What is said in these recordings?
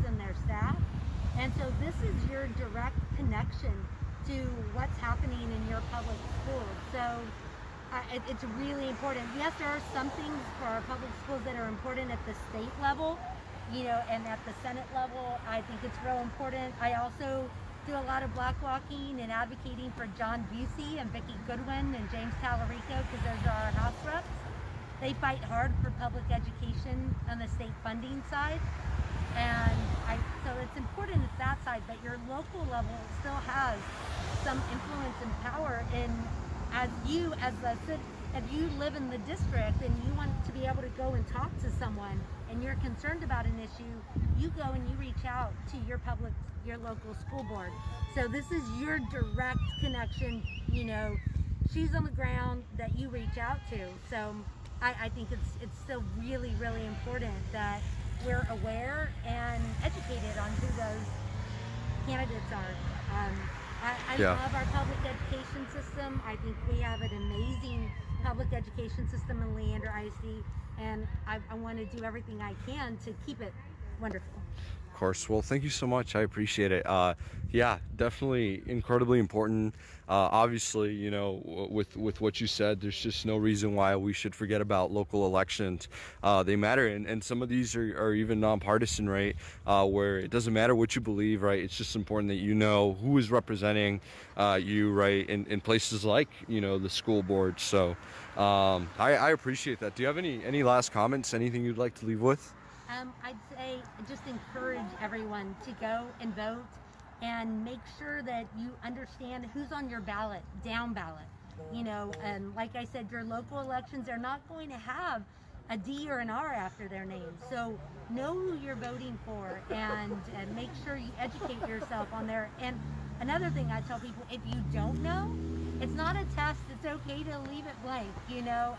and their staff. And so this is your direct connection to what's happening in your public schools. So it's really important. Yes, there are some things for our public schools that are important at the state level, you know, and at the Senate level. I think it's real important. I also do a lot of block walking and advocating for John Busey and Vicki Goodwin and James Tallarico, because those are our House reps. They fight hard for public education on the state funding side. And so it's important at that side, but your local level still has some influence and power in, if you live in the district and you want to be able to go and talk to someone and you're concerned about an issue, you go and you reach out to your local school board. So this is your direct connection, you know, shoes on the ground that you reach out to. So I think it's still really, really important that we're aware and educated on who those candidates are. I love our public education system. I think we have an amazing public education system in Leander ISD, and I want to do everything I can to keep it wonderful. Of course. Well, thank you so much. I appreciate it. Yeah, definitely incredibly important. Obviously, you know, with what you said, there's just no reason why we should forget about local elections. They matter, and some of these are even nonpartisan, right? Where it doesn't matter what you believe, right? It's just important that you know who is representing you, right? In places like, you know, the school board. So I appreciate that. Do you have any last comments? Anything you'd like to leave with? I'd say just encourage everyone to go and vote and make sure that you understand who's on your ballot, down ballot. You know, and like I said, your local elections are not going to have a D or an R after their name. So know who you're voting for and make sure you educate yourself on there. And another thing I tell people, if you don't know, it's not a test. It's okay to leave it blank. You know,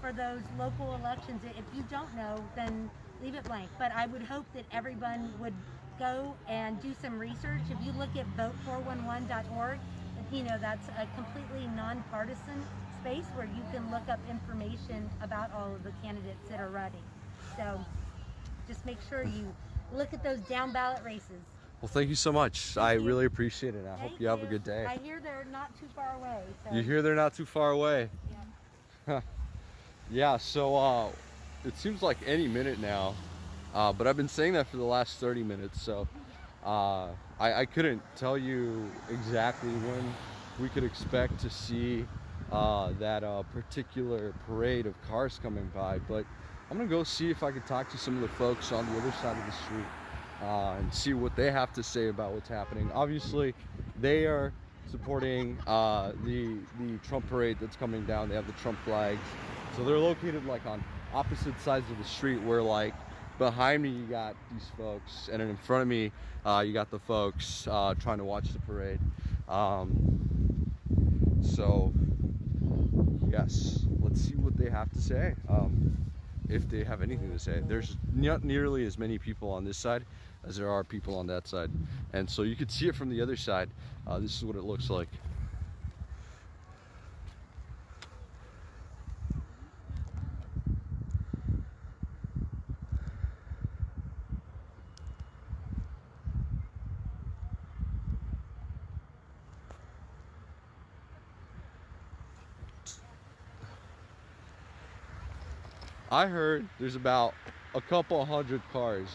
for those local elections, if you don't know, then leave it blank. But I would hope that everyone would go and do some research. If you look at vote411.org, you know, that's a completely nonpartisan space where you can look up information about all of the candidates that are running. So just make sure you look at those down ballot races. Well, thank you so much. I really appreciate it. I hope you have a good day. I hear they're not too far away. So. You hear they're not too far away? Yeah. Yeah, so it seems like any minute now, but I've been saying that for the last 30 minutes, so I couldn't tell you exactly when we could expect to see that particular parade of cars coming by, but I'm gonna go see if I can talk to some of the folks on the other side of the street and see what they have to say about what's happening. Obviously, they are supporting the Trump parade that's coming down. They have the Trump flags, so they're located like on opposite sides of the street, where like behind me you got these folks and then in front of me you got the folks trying to watch the parade. So yes, let's see what they have to say, if they have anything to say. There's not nearly as many people on this side as there are people on that side, and so you could see it from the other side. This is what it looks like. I heard there's about a couple hundred cars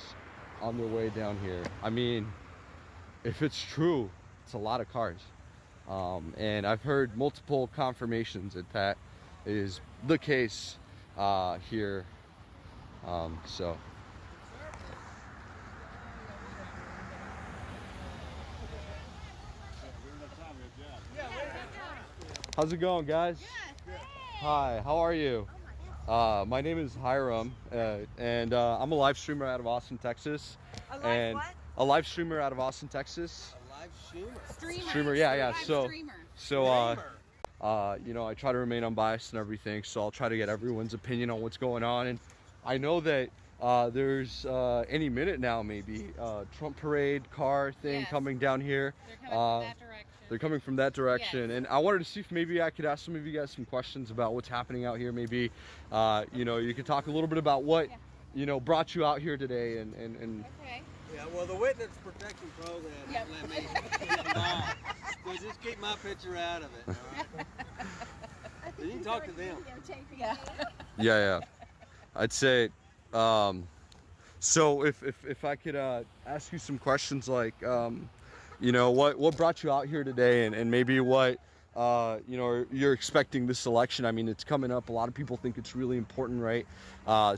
on their way down here. I mean, if it's true, it's a lot of cars. And I've heard multiple confirmations that that is the case here. So. How's it going, guys? Hi, how are you? My name is Hiram, and I'm a live streamer out of Austin, Texas. A live streamer out of Austin, Texas. A live streamer? Streamer, yeah. So, you know, I try to remain unbiased and everything, so I'll try to get everyone's opinion on what's going on. And I know that there's any minute now, maybe, Trump parade car thing coming down here. They're coming from that direction. They're coming from that direction, yes. And I wanted to see if maybe I could ask some of you guys some questions about what's happening out here. Maybe, you know, you could talk a little bit about what, you know, brought you out here today, and Okay. Yeah, well, the witness protection program let me keep them off. So just keep my picture out of it, all right? You can talk to them. Yeah. Yeah. I'd say, so if I could ask you some questions like, you know, what brought you out here today, and maybe what you know, you're expecting this election. I mean, it's coming up. A lot of people think it's really important, right?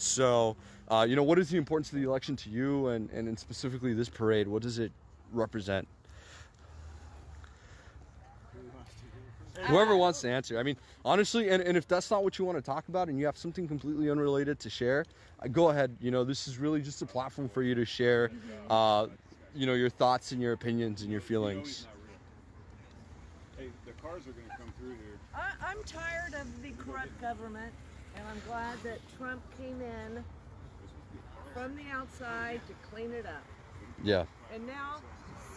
So you know, what is the importance of the election to you, and specifically this parade? What does it represent? Whoever wants to answer. I mean, honestly, and if that's not what you want to talk about and you have something completely unrelated to share, go ahead. You know, this is really just a platform for you to share, you know, your thoughts and your opinions and your feelings. Hey, the cars are going to come through here. I'm tired of the corrupt government, and I'm glad that Trump came in from the outside to clean it up. Yeah. And now,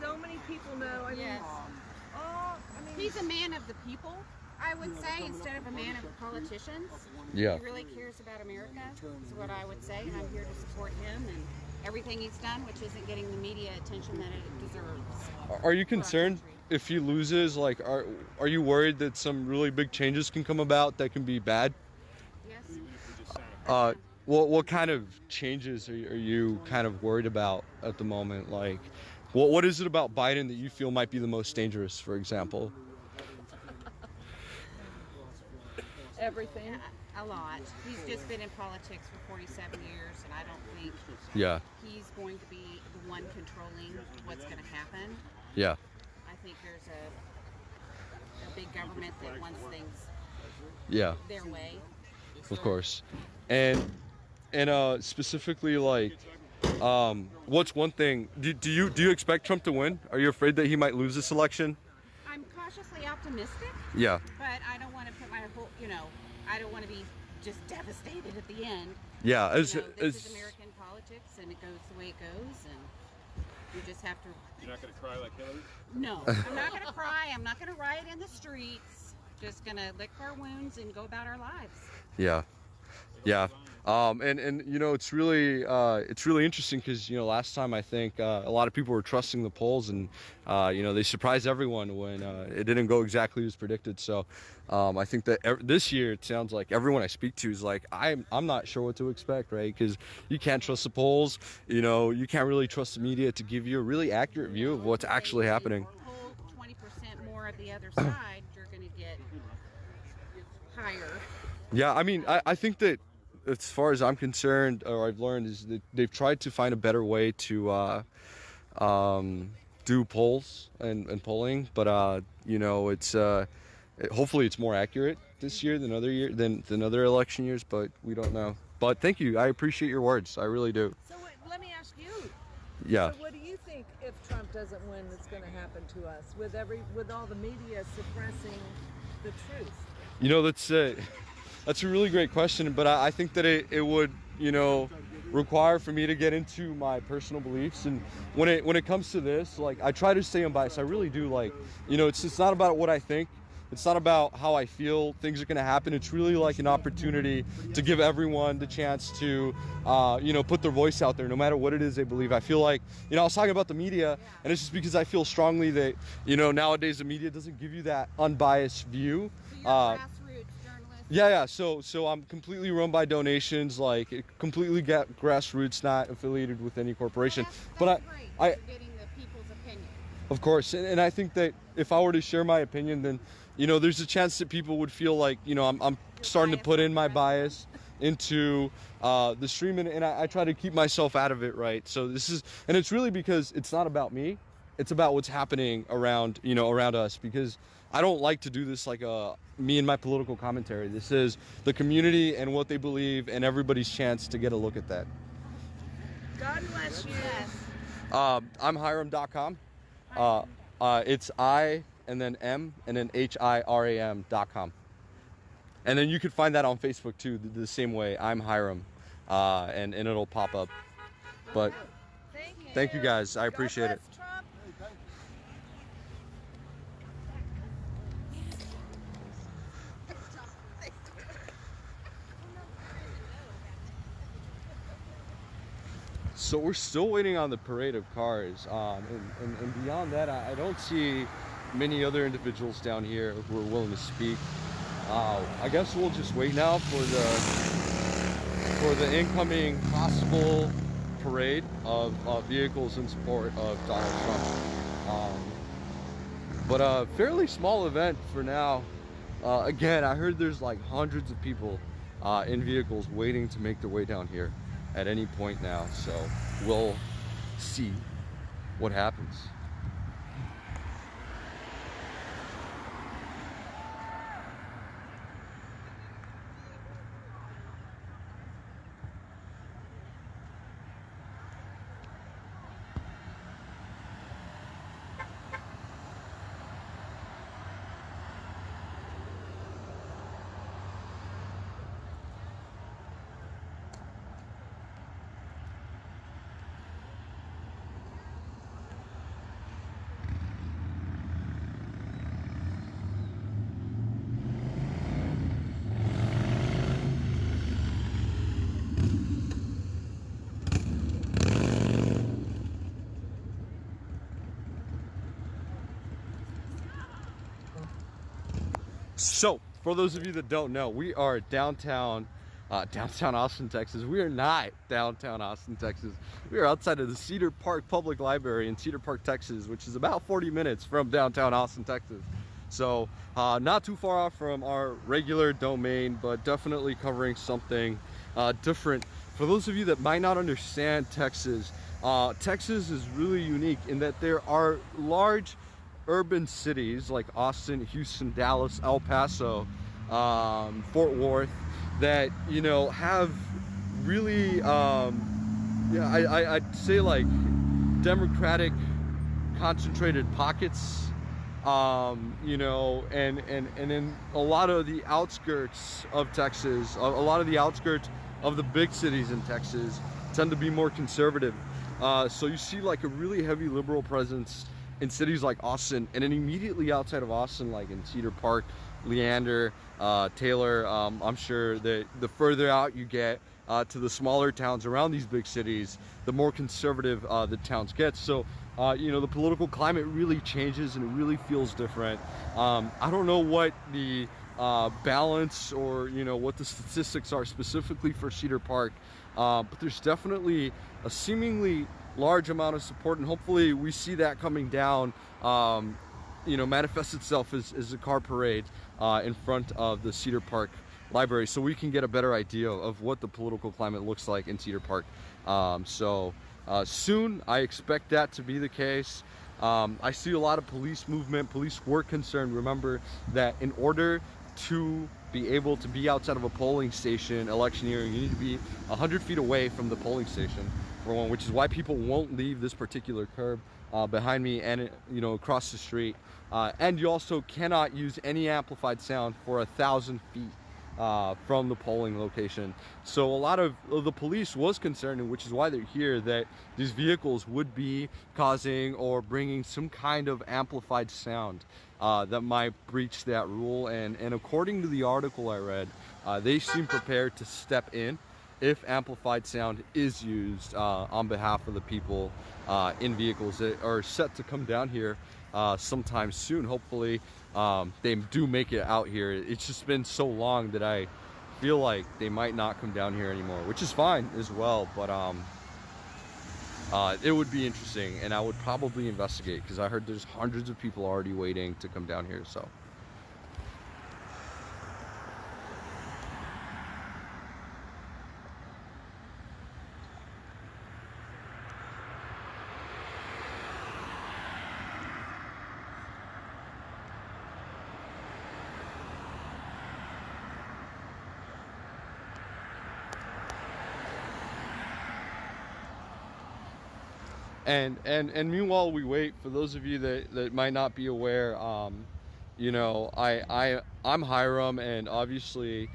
so many people know. I mean, He's a man of the people, I would say, instead of a man of politicians. Yeah. He really cares about America, is what I would say, and I'm here to support him and everything he's done, which isn't getting the media attention that it deserves. Are you concerned if he loses? Like, are you worried that some really big changes can come about that can be bad? Yes. What kind of changes are you kind of worried about at the moment? Like, what is it about Biden that you feel might be the most dangerous, for example? everything. A lot. He's just been in politics for 47 years, and I don't think he's going to be the one controlling what's going to happen. Yeah. I think there's a big government that wants things their way. Of course. And specifically, like, what's one thing? Do you expect Trump to win? Are you afraid that he might lose this election? I'm cautiously optimistic. Yeah. But I don't want to put my whole, I don't want to be just devastated at the end. Yeah. This is American politics, and it goes the way it goes, and you just have to. You're not going to cry like Hillary? No, I'm not going to cry. I'm not going to riot in the streets. Just going to lick our wounds and go about our lives. Yeah. Yeah. And you know, it's really interesting because, you know, last time I think a lot of people were trusting the polls, and you know, they surprised everyone when it didn't go exactly as predicted. So I think that this year it sounds like everyone I speak to is like, I'm not sure what to expect, right? Because you can't trust the polls. You know, you can't really trust the media to give you a really accurate view of what's actually happening. Hold 20% more of the other side, you're going to get higher. Yeah, I mean, I think that, as far as I'm concerned, or I've learned, is that they've tried to find a better way to do polls and polling, but you know, it's hopefully it's more accurate this year than other election years, but we don't know. But thank you, I appreciate your words, I really do. So let me ask you. Yeah. So what do you think if Trump doesn't win that's going to happen to us with all the media suppressing the truth? You know, that's a really great question, but I think that it would, you know, require for me to get into my personal beliefs. And when it comes to this, like, I try to stay unbiased. I really do. Like, you know, it's not about what I think. It's not about how I feel things are going to happen. It's really like an opportunity to give everyone the chance to, you know, put their voice out there, no matter what it is they believe. I feel like, you know, I was talking about the media, and it's just because I feel strongly that, you know, nowadays the media doesn't give you that unbiased view. So you're grassroots journalist. Yeah. So I'm completely run by donations, like completely grassroots, not affiliated with any corporation. That's But great. I You're getting the people's opinion. of course, and I think that if I were to share my opinion, then, you know, there's a chance that people would feel like, you know, I'm starting to put in my bias into the stream, and I try to keep myself out of it, right? So and it's really because it's not about me. It's about what's happening around us, because I don't like to do this like me and my political commentary. This is the community and what they believe, and everybody's chance to get a look at that. God bless you. Yes. ImHiram.com. It's I and then M and then HIRAM.com. And then you can find that on Facebook too, the same way, ImHiram, and it'll pop up. But thank you guys, I appreciate it. Trump. So we're still waiting on the parade of cars, and beyond that, I don't see many other individuals down here who are willing to speak. I guess we'll just wait now for the incoming possible parade of vehicles in support of Donald Trump. But a fairly small event for now. Again, I heard there's like hundreds of people in vehicles waiting to make their way down here at any point now. So we'll see what happens. So, for those of you that don't know, we are downtown Austin, Texas. We are not downtown Austin, Texas. We are outside of the Cedar Park Public Library in Cedar Park, Texas, which is about 40 minutes from downtown Austin, Texas. So, not too far off from our regular domain, but definitely covering something different. For those of you that might not understand Texas, Texas is really unique in that there are large urban cities like Austin, Houston, Dallas, El Paso, Fort Worth that, you know, have really, I'd say like democratic concentrated pockets, you know, and in a lot of the outskirts of Texas, a lot of the outskirts of the big cities in Texas tend to be more conservative. So you see like a really heavy liberal presence in cities like Austin, and then immediately outside of Austin, like in Cedar Park, Leander, Taylor, I'm sure that the further out you get to the smaller towns around these big cities, the more conservative the towns get. So, you know, the political climate really changes and it really feels different. I don't know what the balance or, you know, what the statistics are specifically for Cedar Park, but there's definitely a seemingly large amount of support, and hopefully we see that coming down, you know, manifest itself as a car parade in front of the Cedar Park Library, so we can get a better idea of what the political climate looks like in Cedar Park. Soon I expect that to be the case. I see a lot of police movement, police were concerned. Remember that in order to be able to be outside of a polling station electioneering, you need to be 100 feet away from the polling station, for one, which is why people won't leave this particular curb behind me and, you know, across the street. And you also cannot use any amplified sound for 1,000 feet from the polling location. So a lot of the police was concerned, and which is why they're here, that these vehicles would be causing or bringing some kind of amplified sound that might breach that rule. And according to the article I read, they seem prepared to step in if amplified sound is used on behalf of the people in vehicles that are set to come down here sometime soon. Hopefully they do make it out here. It's just been so long that I feel like they might not come down here anymore, which is fine as well, but it would be interesting, and I would probably investigate, because I heard there's hundreds of people already waiting to come down here. So and meanwhile we wait, for those of you that might not be aware, you know, I'm Hiram, and obviously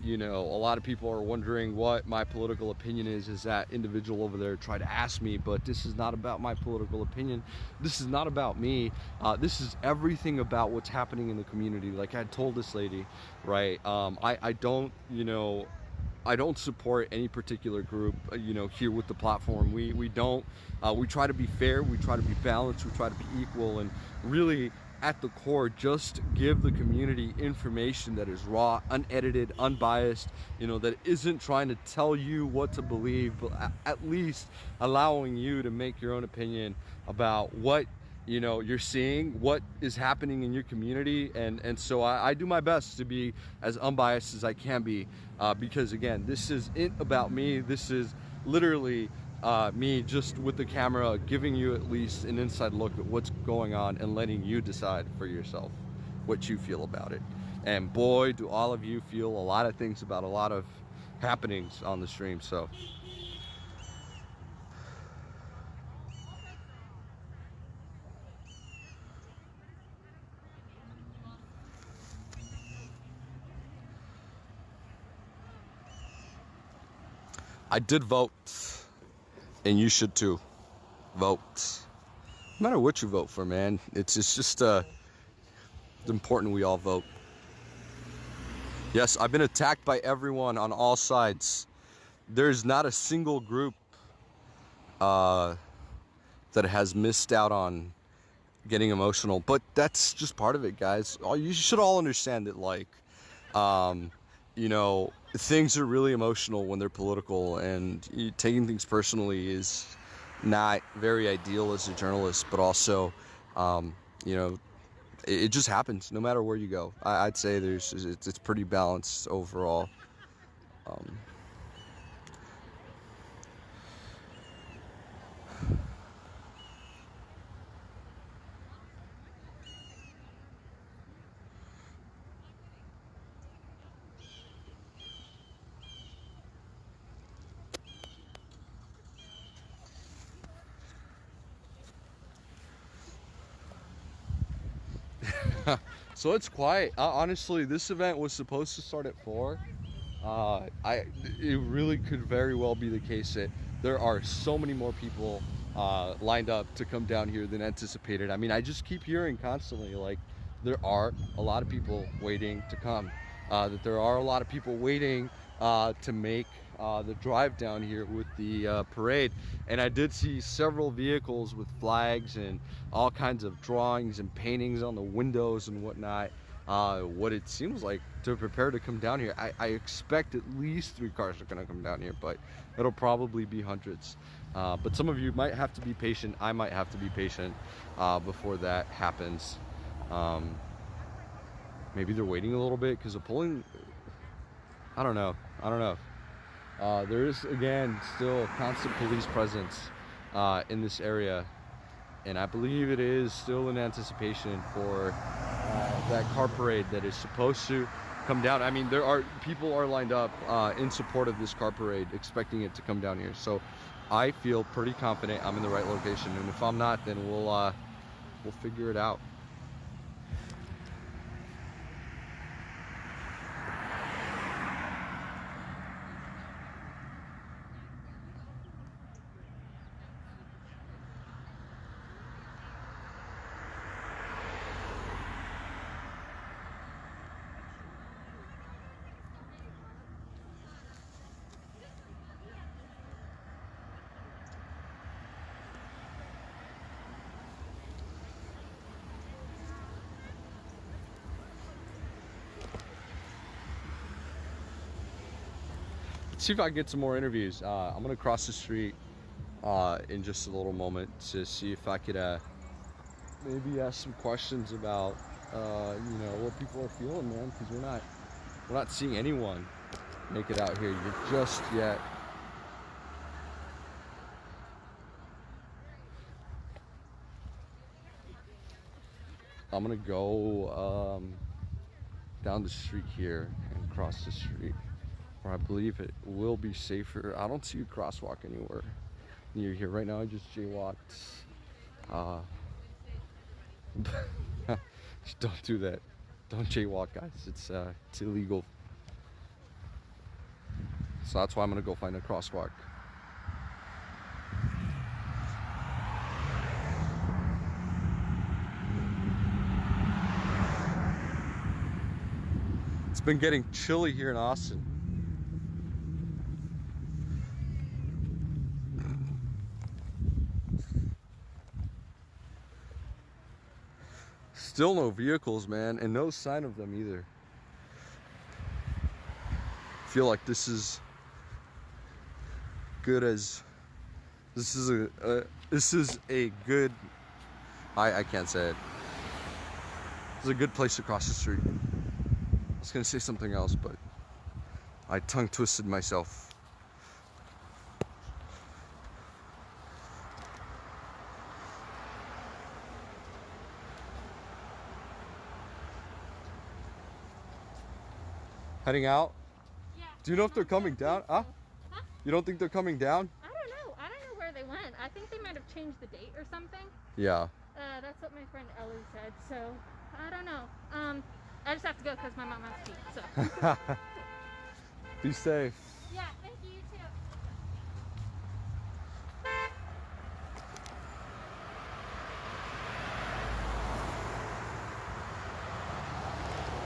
you know, a lot of people are wondering what my political opinion is. As that individual over there tried to ask me, but this is not about my political opinion. This is not about me. This is everything about what's happening in the community. Like I told this lady, right? I don't, you know, I don't support any particular group, you know, here with the platform. We don't, we try to be fair, we try to be balanced, we try to be equal, and really at the core just give the community information that is raw, unedited, unbiased, you know, that isn't trying to tell you what to believe, but at least allowing you to make your own opinion about what, you know, you're seeing, what is happening in your community. And so I do my best to be as unbiased as I can be, because again, this isn't about me. This is literally me just with the camera giving you at least an inside look at what's going on and letting you decide for yourself what you feel about it. And boy, do all of you feel a lot of things about a lot of happenings on the stream. So I did vote, and you should too. Vote. No matter what you vote for, man. It's just important we all vote. Yes, I've been attacked by everyone on all sides. There's not a single group that has missed out on getting emotional, but that's just part of it, guys. You should all understand that, like, you know, things are really emotional when they're political, and taking things personally is not very ideal as a journalist, but also, you know, it just happens no matter where you go. I'd say it's pretty balanced overall. So it's quiet. Honestly, this event was supposed to start at 4. It really could very well be the case that there are so many more people lined up to come down here than anticipated. I mean, I just keep hearing constantly, like, there are a lot of people waiting to come, that there are a lot of people waiting to make the drive down here with the parade. And I did see several vehicles with flags and all kinds of drawings and paintings on the windows and whatnot. What it seems like to prepare to come down here. I expect at least 3 cars are going to come down here, but it'll probably be hundreds. But some of you might have to be patient. I might have to be patient before that happens. Maybe they're waiting a little bit because the polling, I don't know. There is, again, still a constant police presence in this area, and I believe it is still in anticipation for that car parade that is supposed to come down. I mean, people are lined up in support of this car parade, expecting it to come down here. So I feel pretty confident I'm in the right location, and if I'm not, then we'll figure it out. See if I can get some more interviews. I'm gonna cross the street in just a little moment to see if I could maybe ask some questions about you know, what people are feeling, man, because we're not seeing anyone make it out here just yet. I'm gonna go down the street here and cross the street, where I believe it will be safer. I don't see a crosswalk anywhere near here. Right now I just jaywalked. Don't do that. Don't jaywalk, guys. It's illegal. So that's why I'm gonna go find a crosswalk. It's been getting chilly here in Austin. Still no vehicles, man, and no sign of them either. I feel like this is good as this is a good I can't say it. This is a good place to cross the street. I was gonna say something else, but I tongue twisted myself. Heading out? Yeah. Do you know if they're coming down? Huh? Huh? You don't think they're coming down? I don't know. I don't know where they went. I think they might have changed the date or something. Yeah. That's what my friend Ellie said. So I don't know. I just have to go because my mom has to eat. So. Be safe. Yeah. Thank you. You too.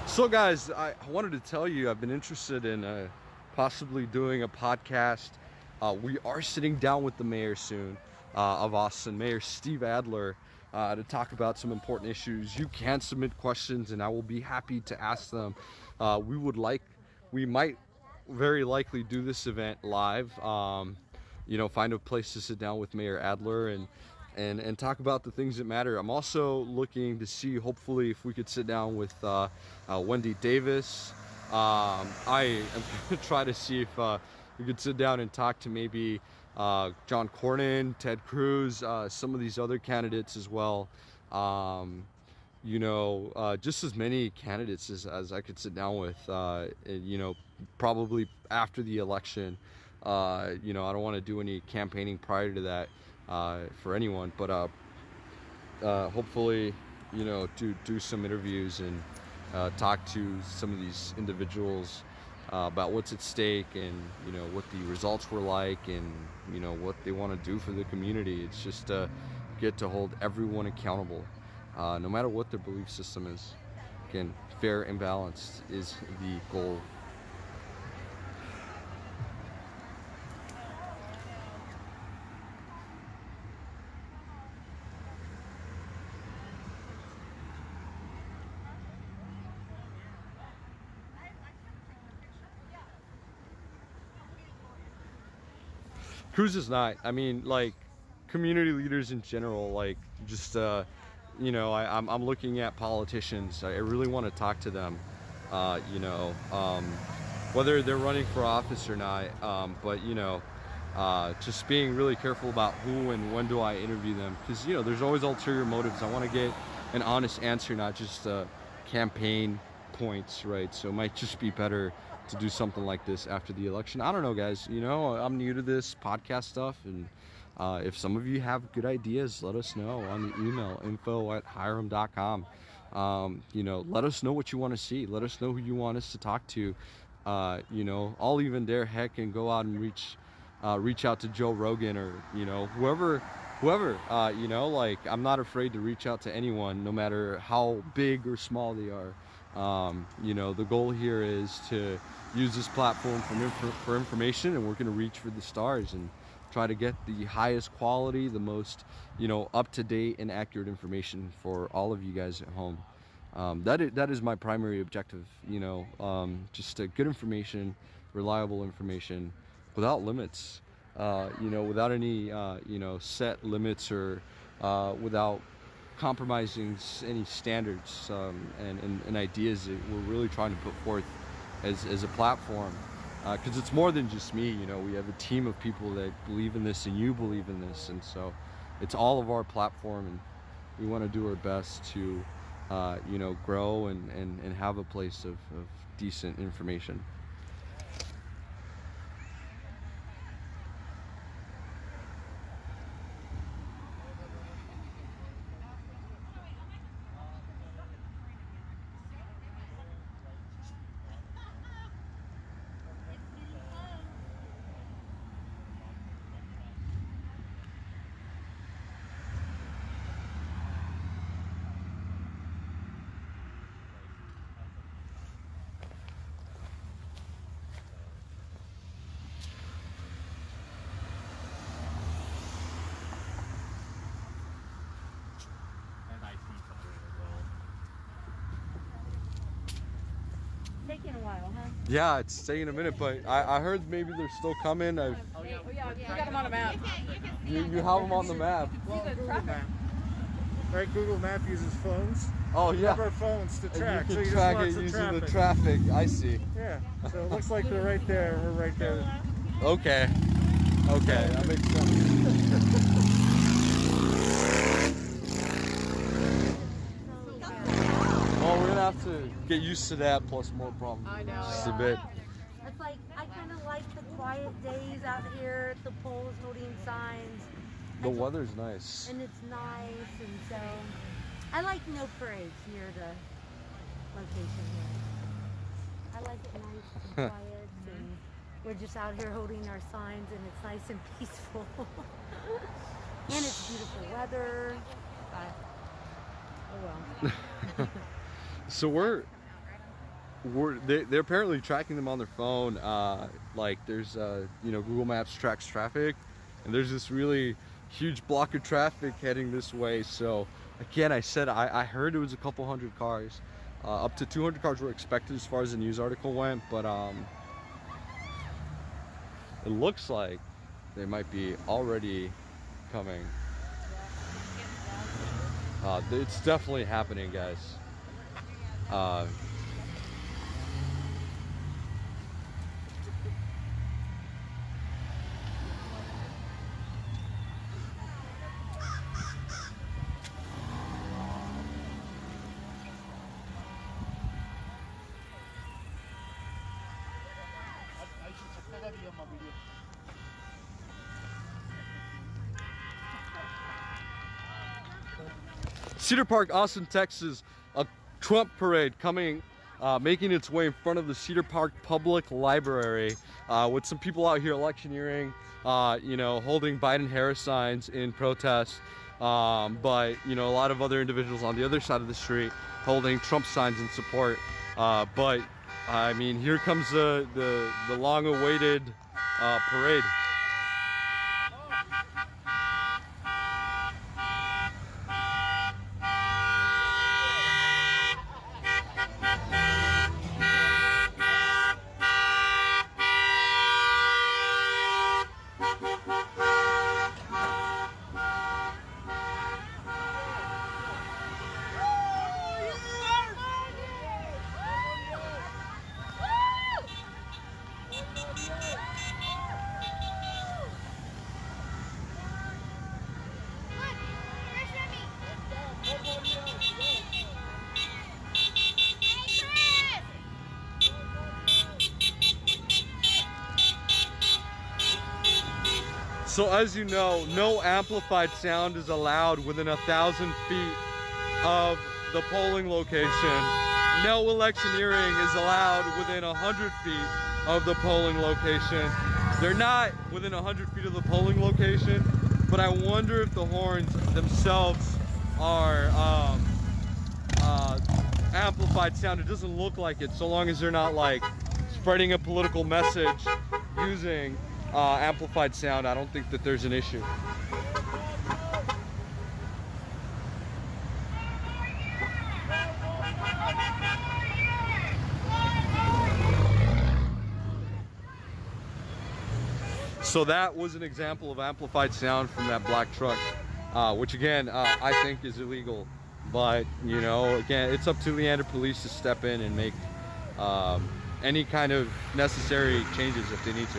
So guys, I wanted to tell you I've been interested in possibly doing a podcast. We are sitting down with the mayor soon of Austin, Mayor Steve Adler, to talk about some important issues. You can submit questions and I will be happy to ask them. We might very likely do this event live, you know, find a place to sit down with Mayor Adler and talk about the things that matter. I'm also looking to see, hopefully, if we could sit down with Wendy Davis. I am going to try to see if we could sit down and talk to maybe John Cornyn, Ted Cruz, some of these other candidates as well. You know, just as many candidates as I could sit down with, you know, probably after the election. You know, I don't want to do any campaigning prior to that for anyone, but hopefully, you know, do some interviews and talk to some of these individuals about what's at stake and, you know, what the results were like and, you know, what they want to do for the community. It's just get to hold everyone accountable, no matter what their belief system is. Again, fair and balanced is the goal. Cruz is not. I mean, like, community leaders in general, like, just, you know, I'm looking at politicians. I really want to talk to them, you know, whether they're running for office or not, but, you know, just being really careful about who and when do I interview them, because, you know, there's always ulterior motives. I want to get an honest answer, not just campaign points, right? So it might just be better to do something like this after the election. I don't know, guys. You know, I'm new to this podcast stuff, and if some of you have good ideas, let us know on the email info@hiram.com. You know, let us know what you want to see. Let us know who you want us to talk to. You know, I'll even dare heck and go out and reach out to Joe Rogan or, you know, whoever. You know, like, I'm not afraid to reach out to anyone, no matter how big or small they are. You know, the goal here is to use this platform for information, and we're going to reach for the stars and try to get the highest quality, the most, you know, up-to-date and accurate information for all of you guys at home. That is my primary objective, you know, just good information, reliable information without limits, you know, without any, you know, set limits or without compromising any standards and ideas that we're really trying to put forth as a platform, because it's more than just me. You know, we have a team of people that believe in this, and you believe in this, and so it's all of our platform, and we want to do our best to you know, grow and have a place of decent information. while, huh? Yeah, it's taking a minute, but I heard maybe they're still coming. Oh yeah, we got them on a map. You have them on the map. Well, Google Map. Right, Google Map uses phones. Oh We yeah. have our phones to track. And you so can you track just it watch using the the traffic. traffic. I see. Yeah. So it looks like they're right there. We're right there. Okay. Okay, that makes sense. Well, we're gonna have to get used to that, plus more problems. I know. Just a bit. It's like, I kind of like the quiet days out here at the poles holding signs. The weather's nice. And it's nice, and so I like no parades near the location here. I like it nice and quiet, and we're just out here holding our signs, and it's nice and peaceful. And it's beautiful weather, but oh well. So they're apparently tracking them on their phone. Like there's you know, Google Maps tracks traffic, and there's this really huge block of traffic heading this way. So again, I said I heard it was a couple hundred cars. Up to 200 cars were expected as far as the news article went, but it looks like they might be already coming. It's definitely happening, guys. Cedar Park, Austin, Texas, a Trump parade coming, making its way in front of the Cedar Park Public Library, with some people out here electioneering, you know, holding Biden-Harris signs in protest, but, you know, a lot of other individuals on the other side of the street holding Trump signs in support. But, I mean, here comes the long-awaited parade. So as you know, no amplified sound is allowed within 1,000 feet of the polling location. No electioneering is allowed within 100 feet of the polling location. They're not within 100 feet of the polling location, but I wonder if the horns themselves are amplified sound. It doesn't look like it, so long as they're not like spreading a political message using amplified sound. I don't think that there's an issue. So that was an example of amplified sound from that black truck, which again, I think is illegal. But, you know, again, it's up to Leander Police to step in and make any kind of necessary changes if they need to.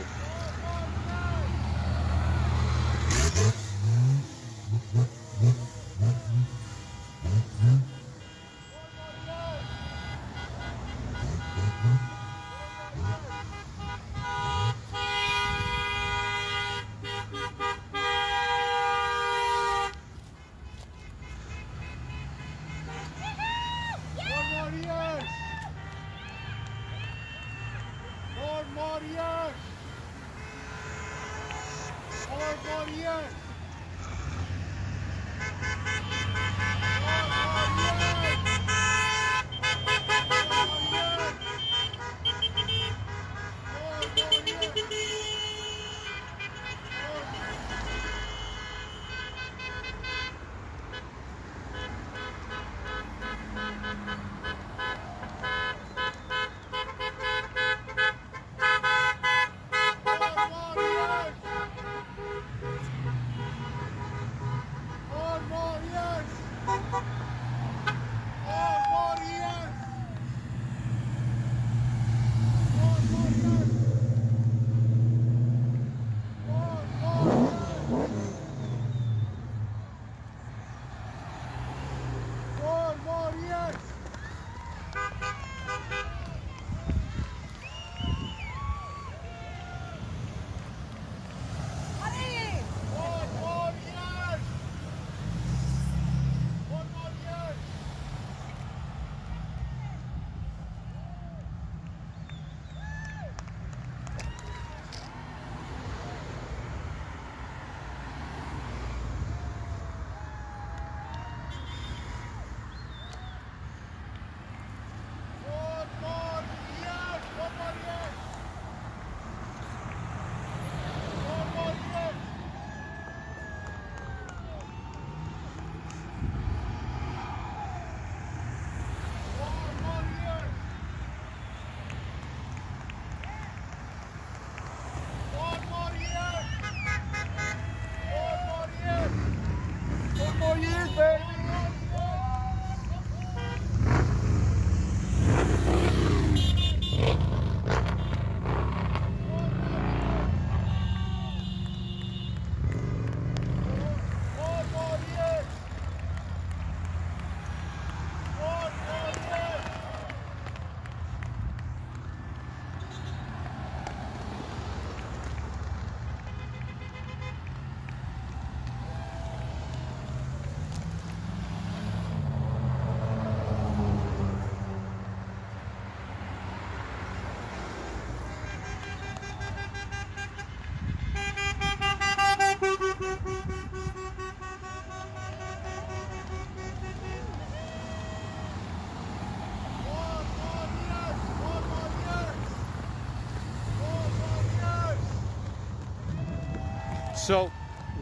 So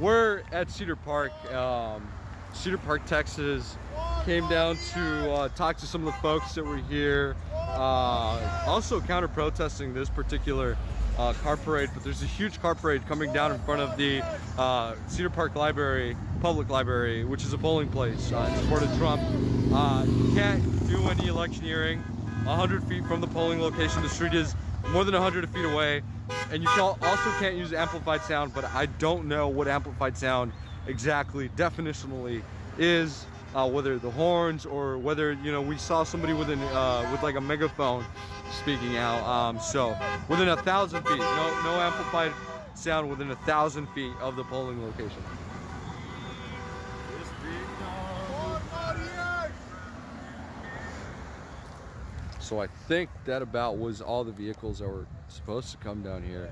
we're at Cedar Park, Texas. Came down to talk to some of the folks that were here. Also counter protesting this particular car parade, but there's a huge car parade coming down in front of the Cedar Park Library, public library, which is a polling place in support of Trump. You can't do any electioneering 100 feet from the polling location. The street is more than 100 feet away, and you also can't use amplified sound, but I don't know what amplified sound exactly definitionally is, whether the horns or whether, you know, we saw somebody with like a megaphone speaking out. So within 1,000 feet, no amplified sound within 1,000 feet of the polling location. So I think that about was all the vehicles that were supposed to come down here.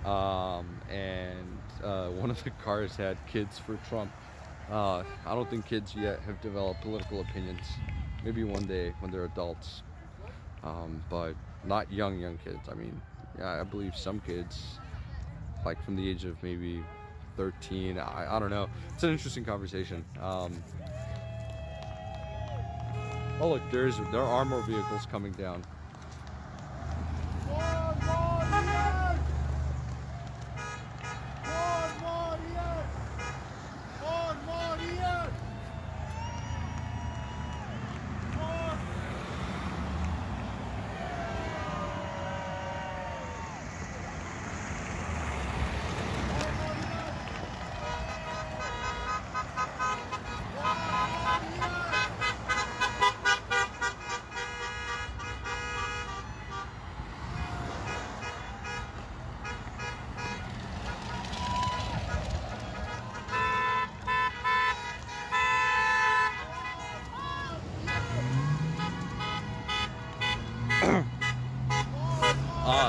One of the cars had kids for Trump. I don't think kids yet have developed political opinions. Maybe one day when they're adults, but not young kids. I mean, yeah, I believe some kids, like from the age of maybe 13. I don't know. It's an interesting conversation. Oh look, there are more vehicles coming down.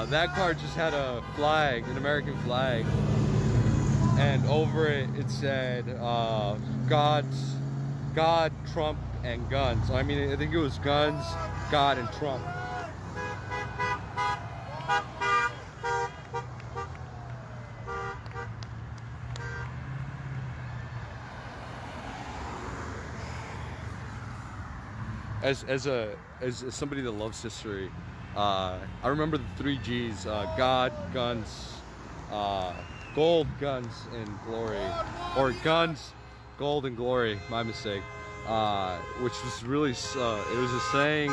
That car just had a flag, an American flag, and over it said God, Trump, and guns. I mean, I think it was guns, God, and Trump. As somebody that loves history, I remember the 3 G's: God, guns, gold, guns, and glory, or guns, gold, and glory. My mistake. Which was really it was a saying,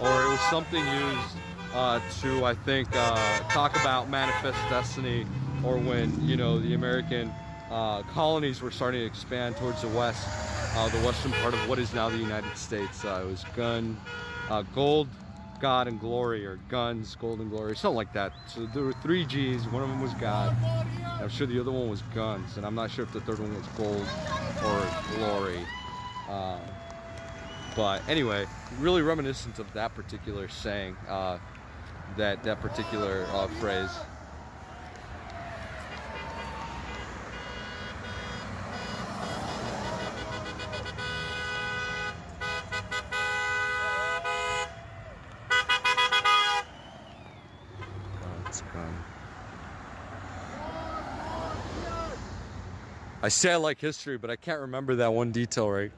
or it was something used to, I think, talk about manifest destiny, or when, you know, the American colonies were starting to expand towards the west, the western part of what is now the United States. It was gold, God, and glory, or guns, gold, and glory, something like that. So there were 3 G's. One of them was God. I'm sure the other one was guns, and I'm not sure if the third one was gold or glory. But anyway, really reminiscent of that particular saying, that particular phrase. I say I like history, but I can't remember that one detail right.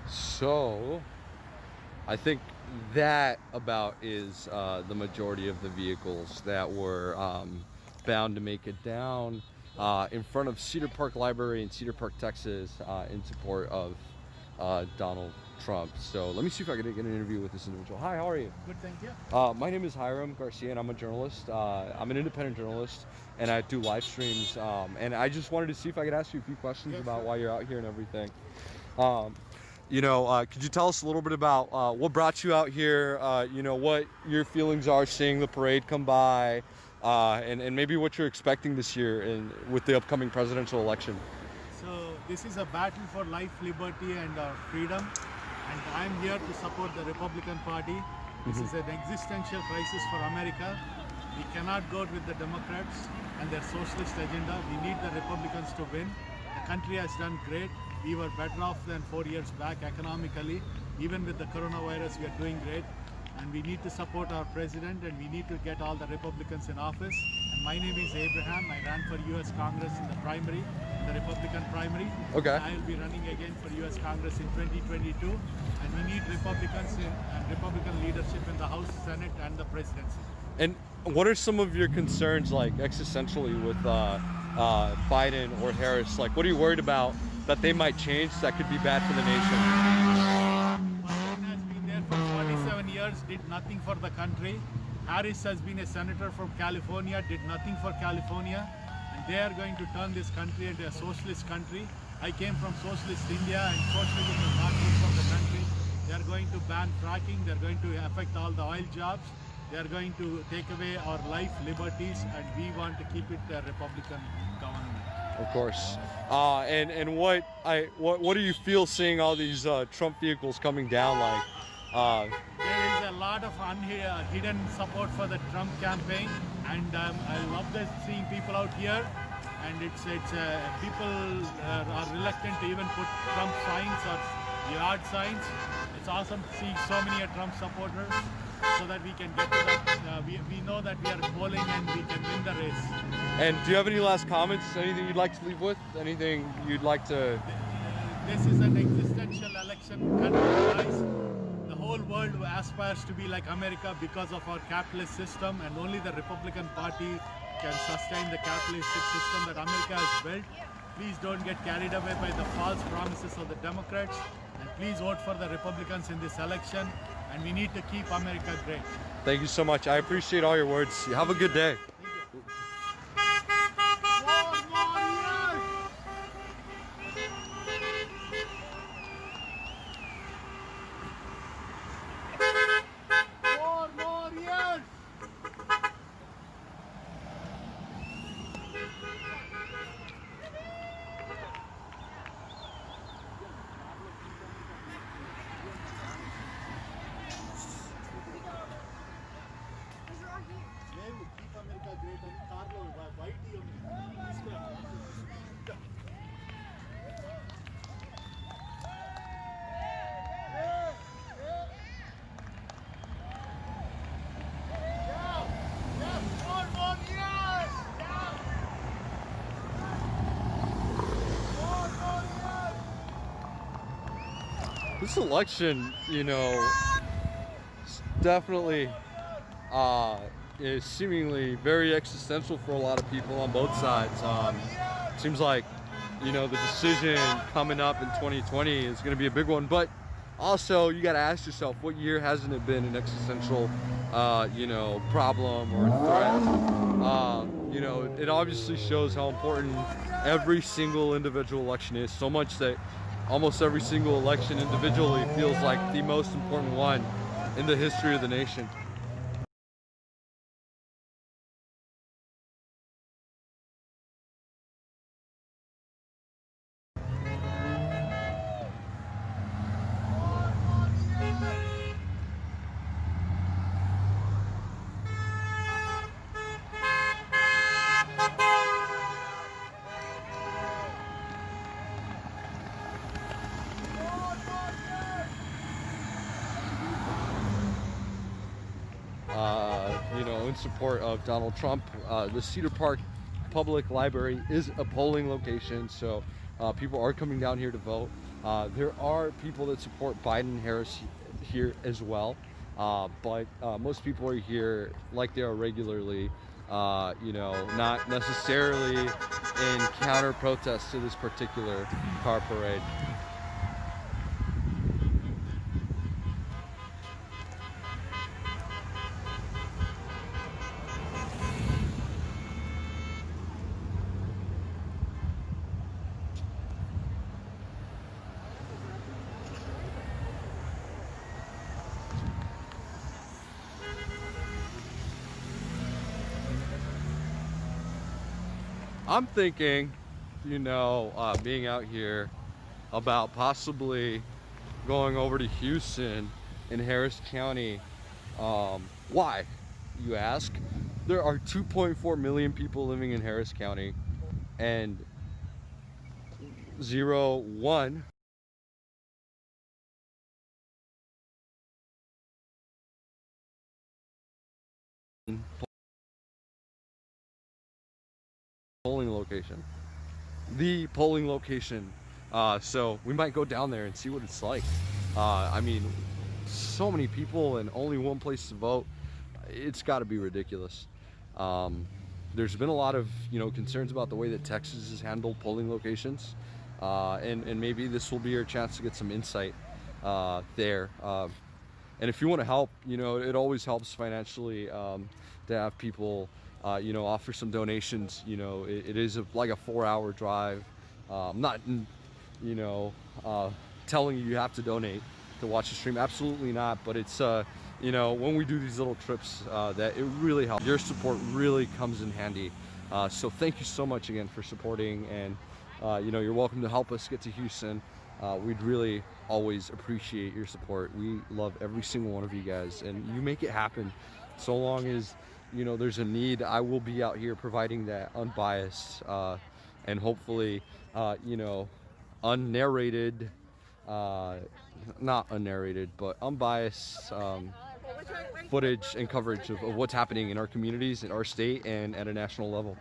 So, I think that about is the majority of the vehicles that were bound to make it down in front of Cedar Park Library in Cedar Park, Texas, in support of Donald Trump. So let me see if I can get an interview with this individual. Hi, how are you? Good, thank you. My name is Hiram Garcia, and I'm a journalist. I'm an independent journalist, and I do live streams. And I just wanted to see if I could ask you a few questions about why you're out here and everything. You know, could you tell us a little bit about what brought you out here? You know, what your feelings are seeing the parade come by, and maybe what you're expecting this year with the upcoming presidential election. So this is a battle for life, liberty, and freedom, and I'm here to support the Republican Party. This is an existential crisis for America. We cannot go with the Democrats and their socialist agenda. We need the Republicans to win. The country has done great. We were better off than 4 years back economically. Even with the coronavirus, we are doing great. And we need to support our president, and we need to get all the Republicans in office. And my name is Abraham. I ran for US Congress in the primary, the Republican primary. Okay. I will be running again for US Congress in 2022. And we need Republicans and Republican leadership in the House, Senate, and the presidency. And what are some of your concerns, like existentially, with Biden or Harris? Like, what are you worried about that they might change that could be bad for the nation? Biden has been there for 47 years, did nothing for the country. Harris has been a senator from California, did nothing for California. And they are going to turn this country into a socialist country. I came from socialist India, and socialism is not good for the country. They are going to ban fracking. They are going to affect all the oil jobs. They are going to take away our life, liberties, and we want to keep it a Republican government. Of course. And what do you feel seeing all these Trump vehicles coming down like? There is a lot of hidden support for the Trump campaign, and I love seeing people out here. And it's people are reluctant to even put Trump signs or yard signs. It's awesome to see so many Trump supporters, so that we can get to that. We know that we are polling and we can win the race. And do you have any last comments? Anything you'd like to leave with? Anything you'd like to? This is an existential election country, guys. The whole world aspires to be like America because of our capitalist system, and only the Republican Party can sustain the capitalistic system that America has built. Please don't get carried away by the false promises of the Democrats, and please vote for the Republicans in this election, and we need to keep America great. Thank you so much. I appreciate all your words. You have a good day. This election, you know, definitely is seemingly very existential for a lot of people on both sides. Seems like, you know, the decision coming up in 2020 is going to be a big one, but also you got to ask yourself, what year hasn't it been an existential, you know, problem or threat? You know, it obviously shows how important every single individual election is, so much that almost every single election individually feels like the most important one in the history of the nation. You know, in support of Donald Trump. The Cedar Park Public Library is a polling location, so people are coming down here to vote. There are people that support Biden and Harris here as well, but most people are here like they are regularly, you know, not necessarily in counter protest to this particular car parade. I'm thinking, you know, being out here, about possibly going over to Houston in Harris County. Why, you ask? There are 2.4 million people living in Harris County, and 01. Polling location. The polling location. So we might go down there and see what it's like. I mean, so many people and only one place to vote. It's got to be ridiculous. There's been a lot of concerns about the way that Texas has handled polling locations, and maybe this will be your chance to get some insight there. And if you want to help, it always helps financially to have people offer some donations. It is like a 4-hour drive. I'm not telling you have to donate to watch the stream, absolutely not, but it's when we do these little trips that it really helps. Your support really comes in handy, so thank you so much again for supporting, and you're welcome to help us get to Houston. We'd really always appreciate your support. We love every single one of you guys, and you make it happen. So long as there's a need, I will be out here providing that unbiased and hopefully unnarrated, not unnarrated, but unbiased footage and coverage of what's happening in our communities, in our state, and at a national level.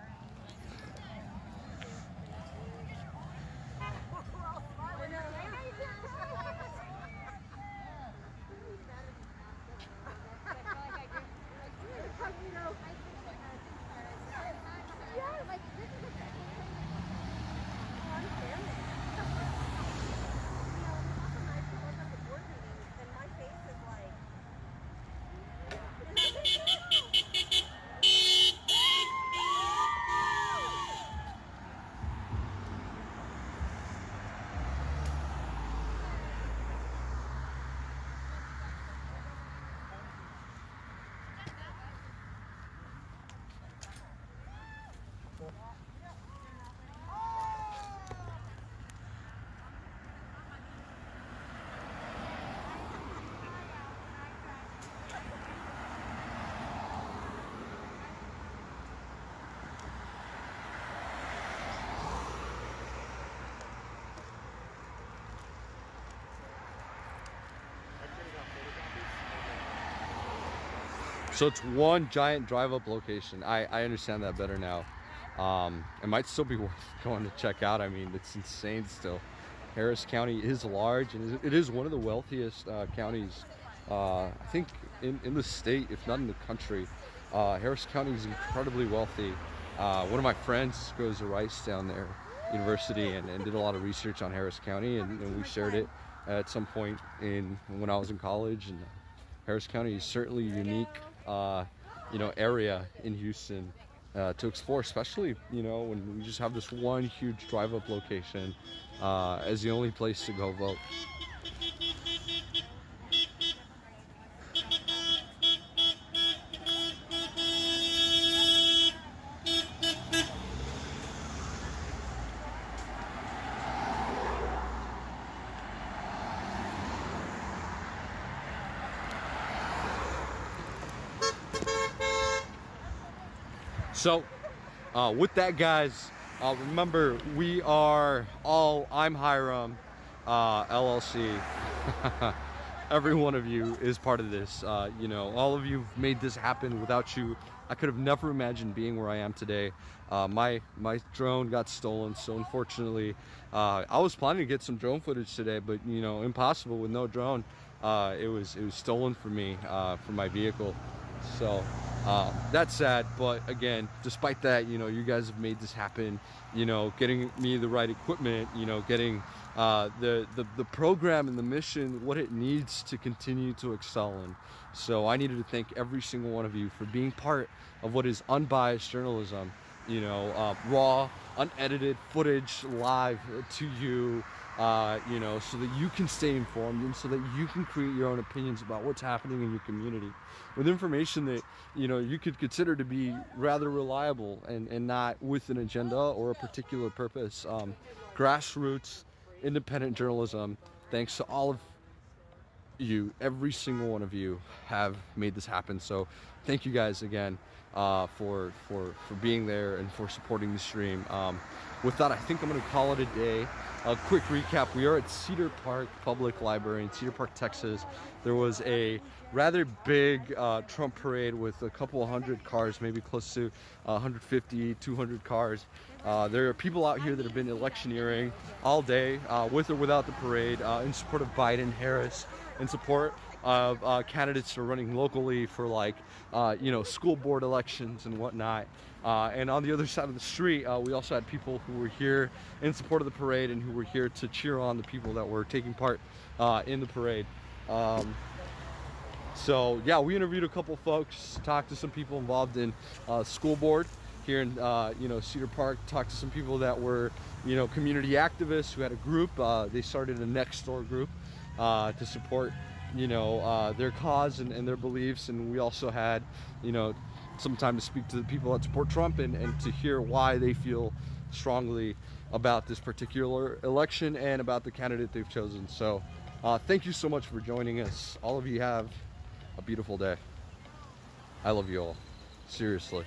So it's one giant drive-up location. I understand that better now. It might still be worth going to check out. I mean, it's insane still. Harris County is large, and it is one of the wealthiest counties, I think, in the state, if not in the country. Harris County is incredibly wealthy. One of my friends goes to Rice down there, university, and did a lot of research on Harris County, and we shared it at some point when I was in college. And Harris County is certainly a unique area in Houston to explore, especially when we just have this one huge drive-up location as the only place to go vote. So with that, guys, remember, we are all ImHiram LLC. Every one of you is part of this. All of you have made this happen. Without you, I could have never imagined being where I am today. My drone got stolen, so unfortunately, I was planning to get some drone footage today, but impossible with no drone. It was stolen from me from my vehicle. So that's sad, but again, despite that, you guys have made this happen, getting me the right equipment, getting the program and the mission what it needs to continue to excel in. So I needed to thank every single one of you for being part of what is unbiased journalism, raw, unedited footage live to you, so that you can stay informed and so that you can create your own opinions about what's happening in your community with information that you could consider to be rather reliable and not with an agenda or a particular purpose. Grassroots independent journalism, thanks to all of you, every single one of you, have made this happen. So thank you guys again for being there and for supporting the stream. With that, I think I'm going to call it a day. A quick recap: we are at Cedar Park Public Library in Cedar Park, Texas. There was a rather big Trump parade with a couple hundred cars, maybe close to 150, 200 cars. There are people out here that have been electioneering all day, with or without the parade, in support of Biden, Harris, in support of candidates who are running locally for, like, school board elections and whatnot. And on the other side of the street, we also had people who were here in support of the parade and who were here to cheer on the people that were taking part in the parade. So yeah, we interviewed a couple folks, talked to some people involved in school board here in Cedar Park, talked to some people that were community activists who had a group. They started a next door group to support their cause and their beliefs. And we also had some time to speak to the people that support Trump and to hear why they feel strongly about this particular election and about the candidate they've chosen. So thank you so much for joining us. All of you have a beautiful day. I love you all. Seriously.